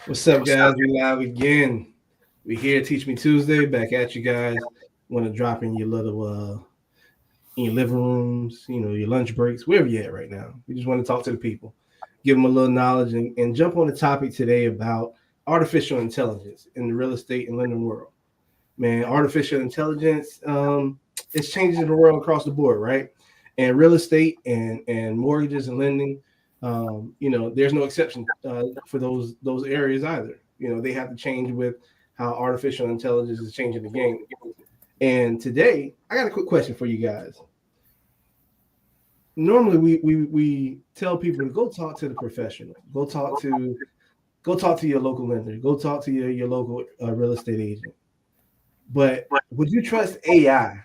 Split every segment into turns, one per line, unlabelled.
What's up, guys? We live again. We here Teach Me Tuesday. Back at you guys. Want to drop in your little in your living rooms, your lunch breaks, wherever you're at right now. We just want to talk to the people, give them a little knowledge, and jump on the topic today about artificial intelligence in the real estate and lending world. Man, artificial intelligence it's changing the world across the board, right? And real estate and mortgages and lending, there's no exception for those areas either. They have to change with how artificial intelligence is changing the game. And today, I got a quick question for you guys. Normally, we tell people to go talk to the professional, go talk to your local lender, go talk to your local real estate agent. But would you trust AI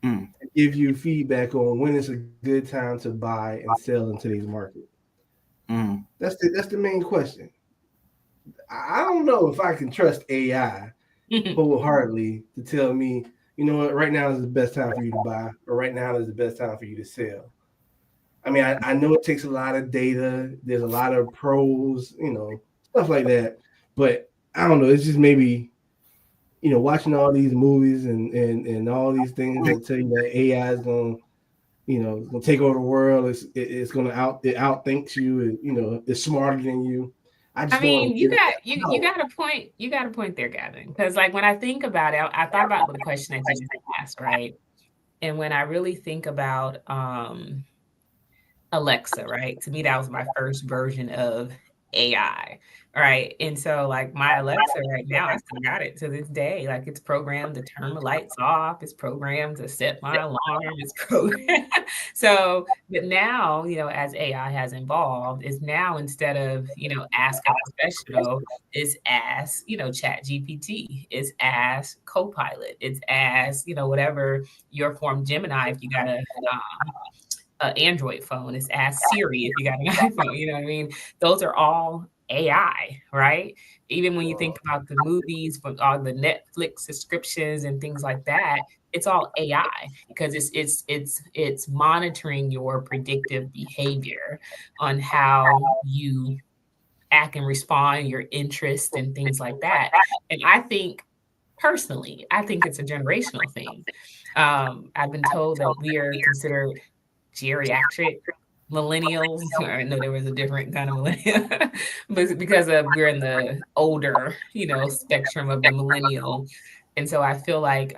Mm,
to give you feedback on when it's a good time to buy and sell in today's market?
mm.
That's the main question. I don't know if I can trust AI wholeheartedly to tell me, you know what, right now is the best time for you to buy, or right now is the best time for you to sell. I mean, I know it takes a lot of data. There's a lot of pros, stuff like that. But I don't know. It's just maybe, watching all these movies and all these things that tell you that AI is going to take over the world. It's going to it outthinks you. It's smarter than you. I
I
just don't want
mean,
to give it that.
you
No.
got a point. You got a point there, Gavin. Because like when I think about it, I thought about the question that you just asked, right? And when I really think about Alexa, right? To me, that was my first version of AI, right? And so, like, my Alexa right now, I still got it to this day. Like, it's programmed to turn the lights off, it's programmed to set my alarm, it's programmed. So, but now, as AI has evolved, is now instead of, ask a professional, it's ask, Chat GPT, it's ask Copilot, it's ask, whatever your form Gemini, if you got a Android phone. It's Ask Siri if you got an iPhone. You know what I mean? Those are all AI, right? Even when you think about the movies, from all the Netflix subscriptions and things like that, it's all AI because it's monitoring your predictive behavior on how you act and respond, your interest and things like that. And I think personally, I think it's a generational thing. I've been told that we are considered geriatric millennials. I know there was a different kind of millennial, but because of we're in the older, spectrum of the millennial. And so I feel like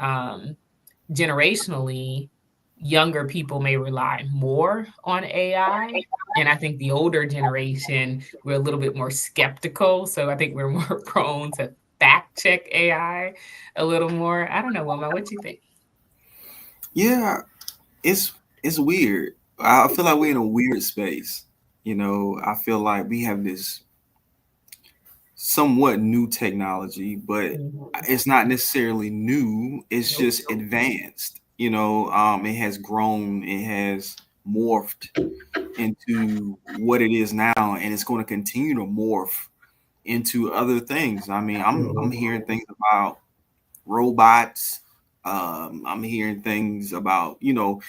generationally, younger people may rely more on AI. And I think the older generation, we're a little bit more skeptical. So I think we're more prone to fact check AI a little more. I don't know, Wilma, what you think?
Yeah, it's weird. I feel like we're in a weird space. I feel like we have this somewhat new technology, but
Mhm.
it's not necessarily new. It's
Nope.
just advanced. It has grown, it has morphed into what it is now, and it's going to continue to morph into other things. I mean, I'm
Mhm.
hearing things about robots. I'm hearing things about, you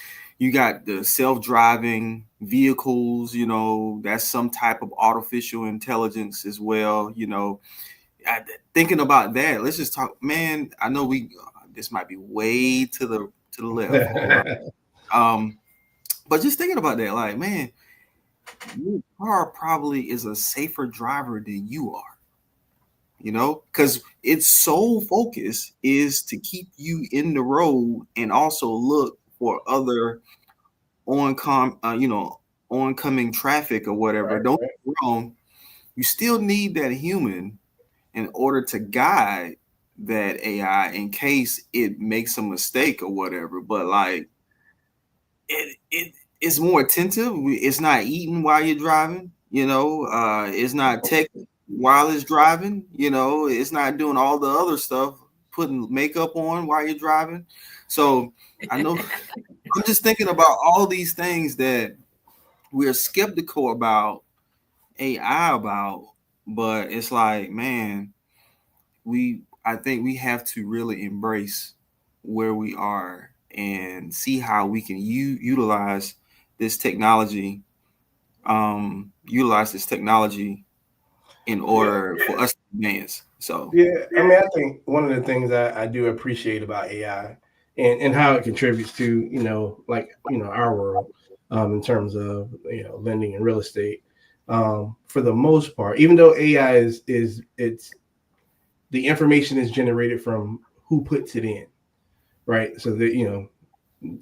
got the self-driving vehicles, that's some type of artificial intelligence as well. I, thinking about that, let's just talk, man. I know this might be way to the left. All right. Um, but just thinking about that, like, man, your car probably is a safer driver than you are. Because its sole focus is to keep you in the road and also look for other oncoming traffic or whatever.
Right,
Don't
right.
get me wrong, you still need that human in order to guide that AI in case it makes a mistake or whatever. But like it's more attentive. It's not eating while you're driving. It's not texting while it's driving. It's not doing all the other stuff, putting makeup on while you're driving. So I know I'm just thinking about all these things that we're skeptical about AI about, but it's like, man, I think we have to really embrace where we are and see how we can utilize this technology, utilize this technology in order for us to advance. So
Yeah, I mean, I think one of the things I do appreciate about AI and how it contributes to, our world, in terms of, lending and real estate. For the most part, even though AI it's the information is generated from who puts it in, right? So that,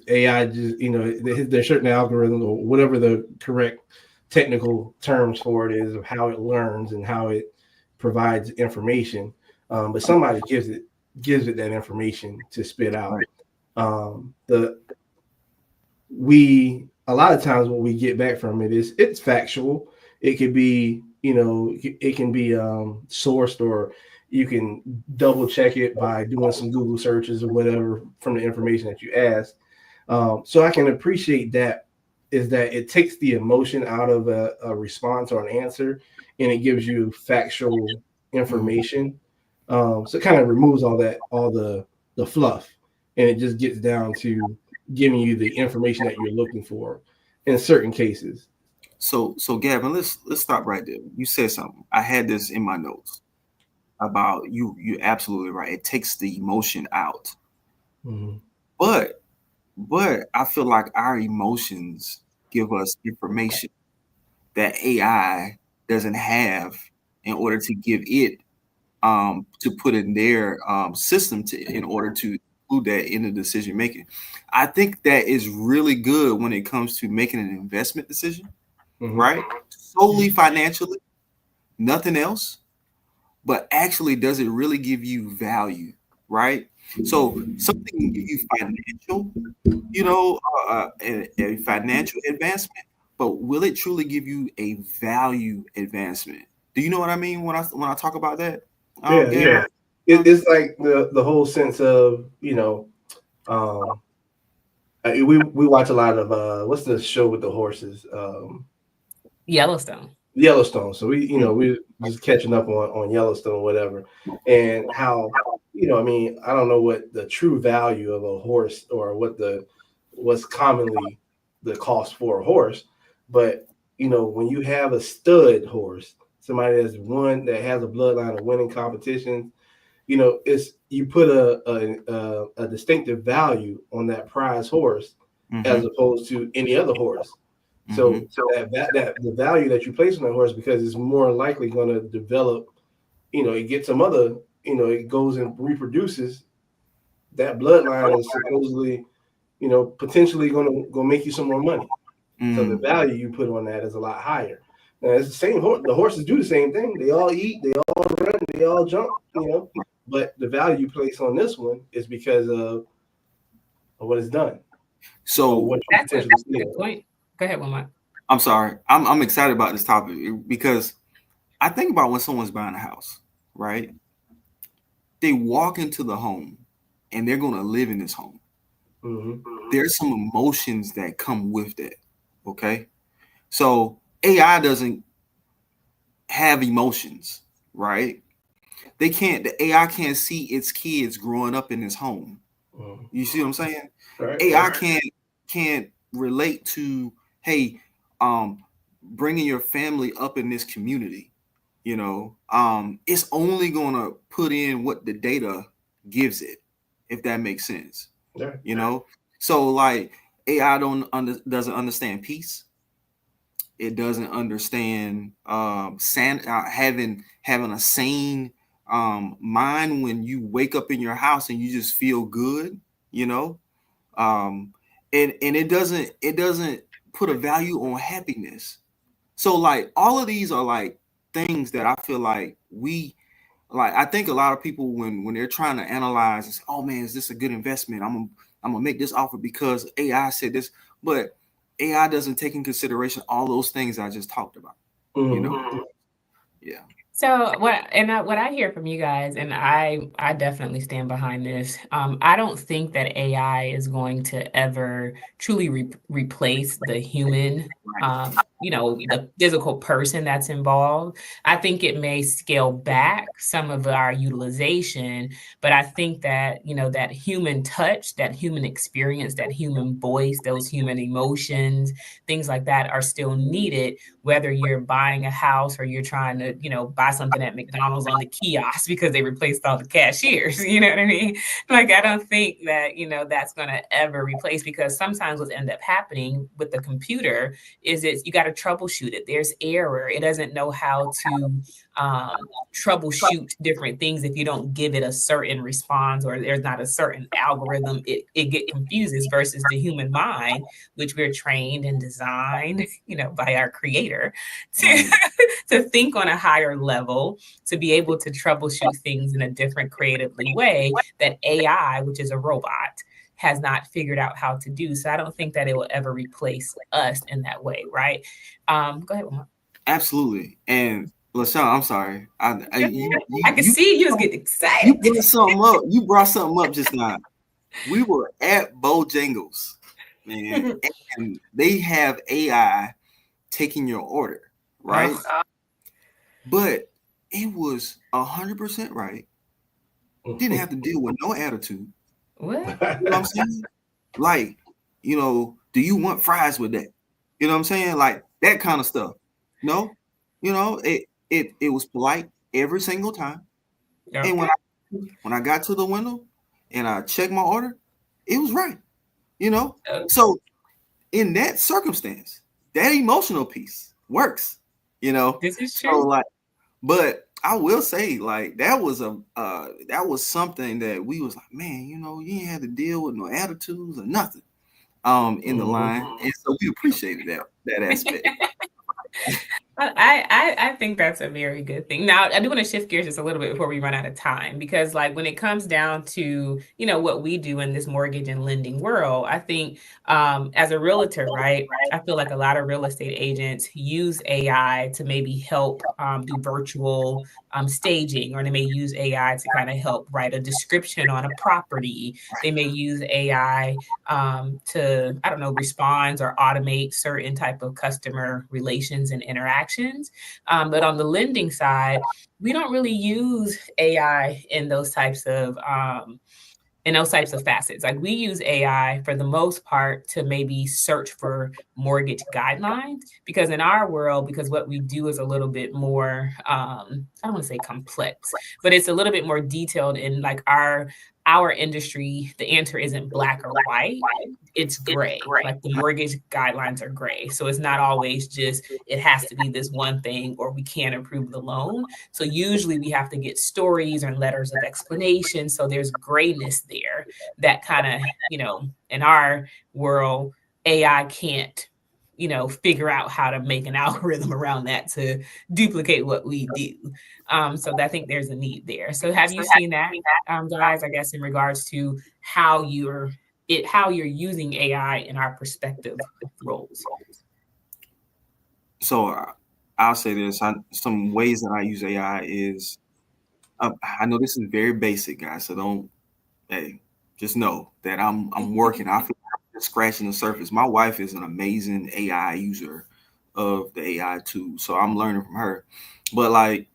AI just, there's certain algorithms or whatever the correct technical terms for it is of how it learns and how it provides information. But somebody gives it that information to spit out. The we A lot of times what we get back from it is it's factual. It could be, it can be sourced, or you can double check it by doing some Google searches or whatever from the information that you ask. So I can appreciate that, is that it takes the emotion out of a response or an answer, and it gives you factual information. So it kind of removes all the fluff, and it just gets down to giving you the information that you're looking for in certain cases.
so Gavin, let's stop right there. You said something. I had this in my notes about you. You're absolutely right. It takes the emotion out.
Mm-hmm.
But I feel like our emotions give us information that AI doesn't have in order to give it to put in their system in order to include that in the decision making. I think that is really good when it comes to making an investment decision, right? Solely financially, nothing else. But actually, does it really give you value, right? So something can give you financial, a financial advancement, but will it truly give you a value advancement? Do you know what I mean when I talk about that?
Yeah. It's like the whole sense of, we watch a lot of what's the show with the horses?
Yellowstone.
Yellowstone. So we just catching up on Yellowstone, whatever, and how, I mean, I don't know what the true value of a horse, or what's commonly the cost for a horse, but when you have a stud horse, somebody that has a bloodline of winning competitions, it's, you put a distinctive value on that prize horse, as opposed to any other horse. So that the value that you place on that horse, because it's more likely going to develop, it gets some other, it goes and reproduces. That bloodline is supposedly, potentially going to make you some more money. So the value you put on that is a lot higher. Now it's the same horse. The horses do the same thing. They all eat, they all run, they all jump, But the value you place on this one is because of what it's done.
So
that's a good point. Go ahead, Wilmot.
I'm sorry. I'm excited about this topic because I think about when someone's buying a house, right? They walk into the home and they're going to live in this home. There's some emotions that come with that. Okay. So AI doesn't have emotions, right? The AI can't see its kids growing up in this home. You see what I'm saying? Right. AI can't relate to, hey, bringing your family up in this community. It's only going to put in what the data gives it, if that makes sense. Yeah. So like AI doesn't understand peace. It doesn't understand having a sane mind when you wake up in your house and you just feel good, and it doesn't put a value on happiness. So like all of these are like things that I feel like I think a lot of people when they're trying to analyze, oh man, is this a good investment? I'm gonna make this offer because AI said this, but AI doesn't take in consideration all those things I just talked about. Yeah.
So what I hear from you guys, and I definitely stand behind this. I don't think that AI is going to ever truly replace the human, the physical person that's involved. I think it may scale back some of our utilization, but I think that, that human touch, that human experience, that human voice, those human emotions, things like that are still needed, whether you're buying a house or you're trying to, buy something at McDonald's on the kiosk because they replaced all the cashiers. You know what I mean? Like, I don't think that, that's going to ever replace, because sometimes what ends up happening with the computer is you got to troubleshoot it. There's error. It doesn't know how to troubleshoot different things if you don't give it a certain response, or there's not a certain algorithm. It get confuses versus the human mind, which we're trained and designed, by our creator to think on a higher level, to be able to troubleshoot things in a different creatively way that AI, which is a robot, has not figured out how to do. So I don't think that it will ever replace us in that way, right? Go ahead, Lamar.
Absolutely. And LaShawn, I'm sorry. I
can see you was getting excited.
You brought something up just now. We were at Bojangles, man, and they have AI taking your order, right? But it was 100% right. Didn't have to deal with no attitude.
What?
You know what I'm saying? Like, do you want fries with that? You know what I'm saying? Like that kind of stuff. No, it was polite every single time. Okay. And when I got to the window and I checked my order, it was right. Okay. So in that circumstance, that emotional piece works.
This is true.
So but I will say, that was something that we was like, man, you ain't had to deal with no attitudes or nothing in the line, and so we appreciated that aspect.
I think that's a very good thing. Now, I do want to shift gears just a little bit before we run out of time, because when it comes down to, what we do in this mortgage and lending world, I think as a realtor, right, I feel like a lot of real estate agents use AI to maybe help do virtual staging, or they may use AI to kind of help write a description on a property. They may use AI to, I don't know, respond or automate certain type of customer relations and interactions. But on the lending side, we don't really use AI in those types of facets. Like, we use AI for the most part to maybe search for mortgage guidelines, because in our world, because what we do is a little bit more, I don't want to say complex, but it's a little bit more detailed in our industry. The answer isn't black or white. It's gray. Like, the mortgage guidelines are gray. So it's not always just, it has to be this one thing, or we can't approve the loan. So usually we have to get stories or letters of explanation. So there's grayness there that kind of, in our world, AI can't, figure out how to make an algorithm around that to duplicate what we do. So I think there's a need there. So have you seen that, guys, I guess, in regards to how you're using AI in our perspective roles?
So I'll say this. Some ways that I use AI is, I know this is very basic, guys, so just know that I'm working. I feel like I'm scratching the surface. My wife is an amazing AI user of the AI tool, so I'm learning from her. But I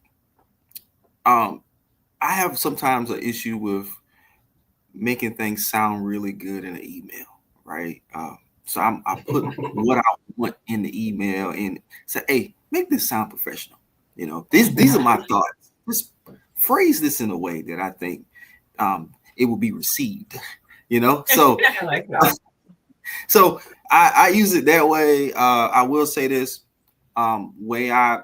have sometimes an issue with making things sound really good in an email, right? So I put what I want in the email and say, hey, make this sound professional. These are my thoughts. Just phrase this in a way that I think it will be received. So
I like that.
So I use it that way. I will say this way I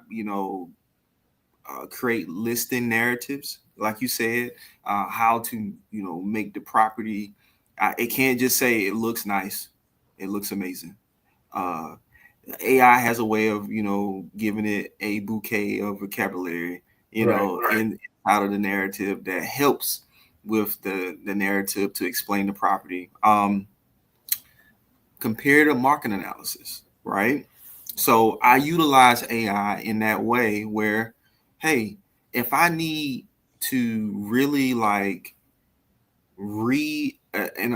create listing narratives, like you said, how to make the property. It can't just say it looks nice, it looks amazing. AI has a way of giving it a bouquet of vocabulary, in out of the narrative that helps with the narrative to explain the property. Comparative market analysis, right? So I utilize AI in that way where, hey, if I need to really make an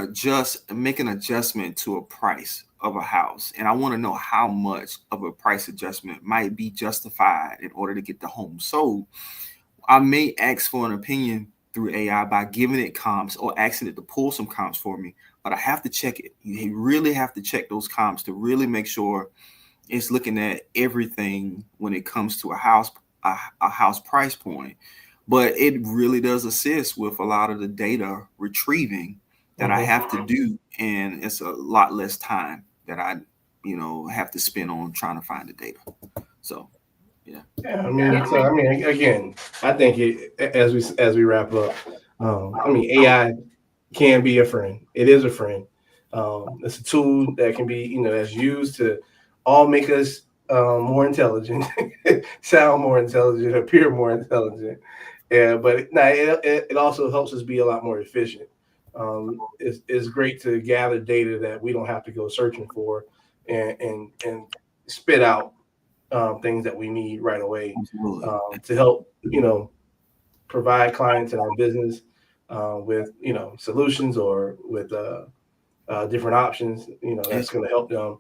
adjustment to a price of a house, and I want to know how much of a price adjustment might be justified in order to get the home sold, I may ask for an opinion through AI by giving it comps or asking it to pull some comps for me, but I have to check it. You really have to check those comps to really make sure it's looking at everything when it comes to a house a house price point, but it really does assist with a lot of the data retrieving that I have to do, and it's a lot less time that I have to spend on trying to find the data. So
yeah, I mean, again, I think as we wrap up, I mean, AI can be a friend. It is a friend. It's a tool that can be, that's used to all make us more intelligent, sound more intelligent, appear more intelligent. Yeah, but it also helps us be a lot more efficient. It's great to gather data that we don't have to go searching for, and spit out things that we need right away to help provide clients in our business with solutions or with different options that's going to help them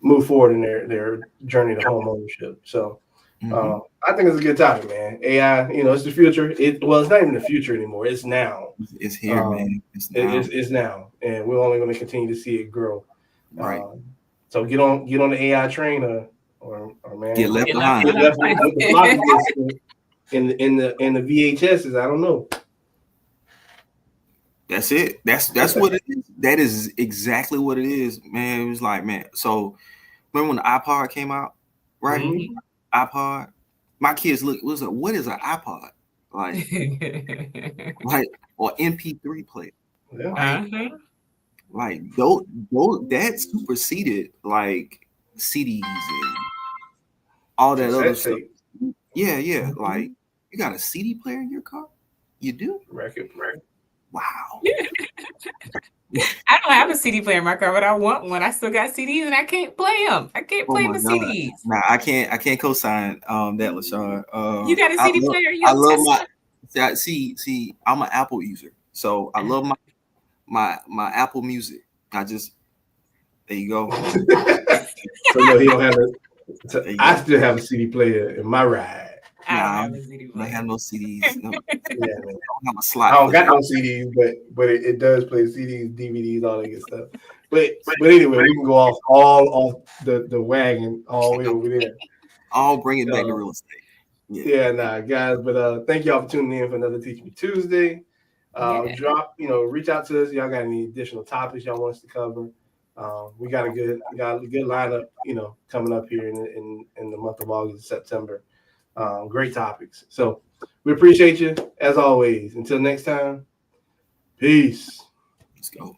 move forward in their journey to home ownership. So I think it's a good topic, man. AI, it's the future. It's not even the future anymore. It's now.
It's here, man.
It's now, and we're only going to continue to see it grow.
Right.
So get on the AI train, or man,
get left behind.
Get left in the VHSs. I don't know.
That's it. That's what it is. That is exactly what it is, man. It was like, man. So remember when the iPod came out, right? Mm-hmm. iPod. My kids what is an iPod? Like or MP3 player.
Yeah.
Like those that superseded like CDs and all that other stuff. Yeah. Mm-hmm. Like you got a CD player in your car? You do?
Record.
Wow.
I don't have a CD player in my car, but I want one. I still got CDs and I can't play them. I can't play the CDs.
Nah, I can't co-sign that, LaShawn.
You got a CD player?
I love my see, I'm an Apple user. So I love my Apple Music. There you go.
So no, he don't have I still have a CD player in my ride.
I don't have no CDs. No.
Yeah, man.
I don't have a slot.
I don't got no CDs, but it does play CDs, DVDs, all that good stuff. But anyway, we can go off the wagon all the way over there.
I'll bring it back to real estate.
Yeah, guys. But thank y'all for tuning in for another Teach Me Tuesday. Reach out to us. Y'all got any additional topics y'all want us to cover? We got a good lineup, coming up here in the month of August and September. Great topics. So we appreciate you as always. Until next time, peace.
Let's go.